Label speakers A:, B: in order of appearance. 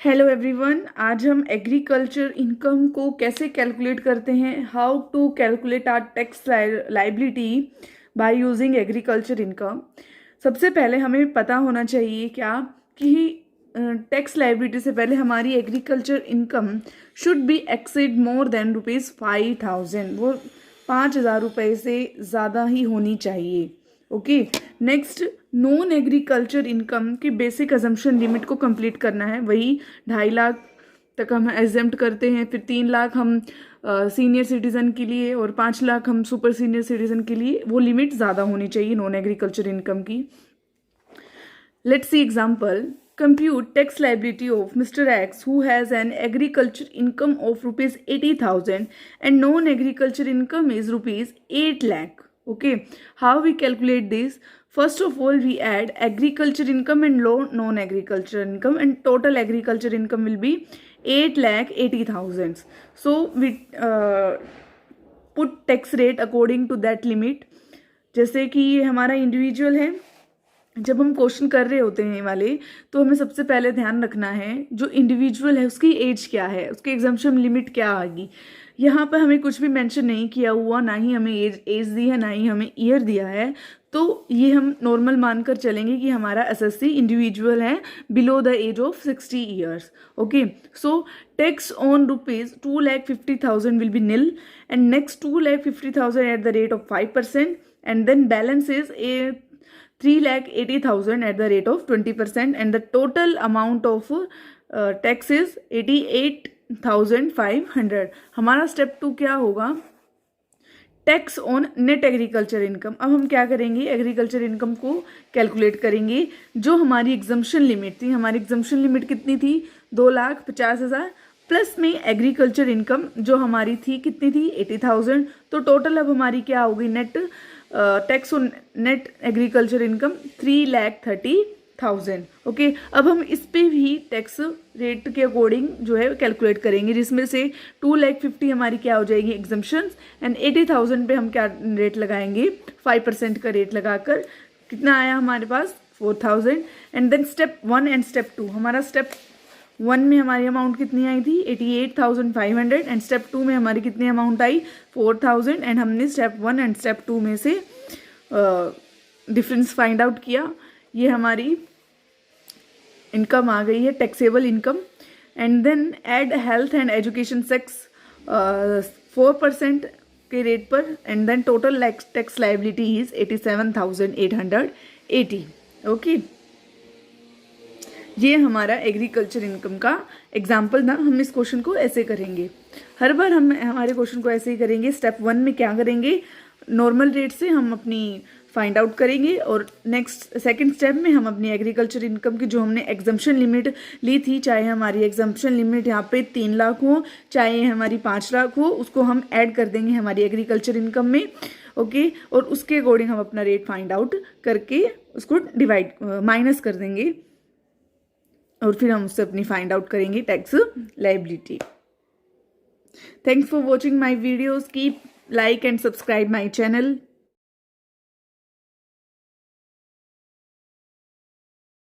A: Hello everyone, आज हम agriculture income को कैसे कैलकुलेट करते हैं, how to calculate our tax liability by using agriculture income. सबसे पहले हमें पता होना चाहिए क्या कि टैक्स लाइबिलिटी से पहले हमारी agriculture income should be exceed more than ₹5,000, वो 5,000 रुपये से ज़्यादा ही होनी चाहिए। Okay, next non agriculture income की बेसिक अजम्पशन लिमिट को कंप्लीट करना है। वही 2.5 लाख तक हम एग्जेम्प्ट करते हैं, फिर 3 लाख हम सीनियर सिटीजन के लिए और 5 लाख हम सुपर सीनियर सिटीजन के लिए। वो लिमिट ज़्यादा होनी चाहिए नॉन एग्रीकल्चर इनकम की। Let's see example. Compute tax liability of Mr. X who has an agriculture income of ₹80,000 and non-agriculture income is ₹8 lakh. Okay, how we calculate this? First of all, we add agriculture income and non-agriculture income, and total agriculture income will be 8,80,000. So we put tax rate according to that limit. जैसे कि ये हमारा individual है, जब हम question कर रहे होते हैं वाले, तो हमें सबसे पहले ध्यान रखना है जो इंडिविजुअल है उसकी एज क्या है, उसकी एग्जम्पशन लिमिट क्या आएगी। यहाँ पर हमें कुछ भी मेंशन नहीं किया हुआ, ना ही हमें एज दी है, ना ही हमें ईयर दिया है। तो ये हम नॉर्मल मानकर चलेंगे कि हमारा एसएससी इंडिविजुअल है below the age of 60 years. Okay, so tax on ₹2,50,000 will be nil, and next 2,50,000 at the rate of 5%, and then balance is 3,80,000 at the rate of 20%, and the total amount of tax is 88,500. हमारा step 2 क्या होगा? Tax on net agriculture income. अब हम क्या करेंगे, agriculture income को calculate करेंगे। जो हमारी एग्जम्पशन लिमिट थी, हमारी एग्जम्पशन लिमिट कितनी थी? 2,50,000 प्लस में एग्रीकल्चर इनकम जो हमारी थी कितनी थी? 80,000। तो टोटल अब हमारी क्या होगी? Net tax on net agriculture income 3,30,000। Okay, अब हम इस पे भी टैक्स रेट के अकॉर्डिंग जो है कैलकुलेट करेंगे, जिसमें से 2,50,000 हमारी क्या हो जाएगी? एग्जम्पशन, एंड 80,000 पे हम क्या रेट लगाएंगे? 5% का रेट लगाकर कितना आया हमारे पास? 4,000। And then step 1 and step 2। हमारा स्टेप 1 में हमारी अमाउंट कितनी आई थी? 88,500, एंड स्टेप 2 में हमारी कितनी अमाउंट आई? 4,000। एंड हमने स्टेप 1 एंड स्टेप 2 में से डिफरेंस फाइंड आउट किया। ये हमारी इनकम आ गई है, taxable income. And then add health and education सेक्स 4% के रेट पर, and then total tax liability is 87,880। Okay, ये हमारा एग्रीकल्चर इनकम का एग्जाम्पल था। हम इस क्वेश्चन को ऐसे करेंगे, हर बार हम हमारे क्वेश्चन को ऐसे ही करेंगे। स्टेप 1 में क्या करेंगे? नॉर्मल रेट से हम अपनी फाइंड आउट करेंगे, और नेक्स्ट सेकंड स्टेप में हम अपनी एग्रीकल्चर इनकम की जो हमने एग्जम्पशन लिमिट ली थी, चाहे हमारी एग्जम्पशन लिमिट यहाँ पे 3 लाख हो, चाहे हमारी 5 लाख हो, उसको हम ऐड कर देंगे हमारी एग्रीकल्चर इनकम में। ओके, और उसके अकॉर्डिंग हम अपना रेट फाइंड आउट करके उसको डिवाइड माइनस कर देंगे, और फिर हम उससे अपनी फाइंड आउट करेंगे tax liability. Thanks for watching my videos. Keep like and subscribe my channel.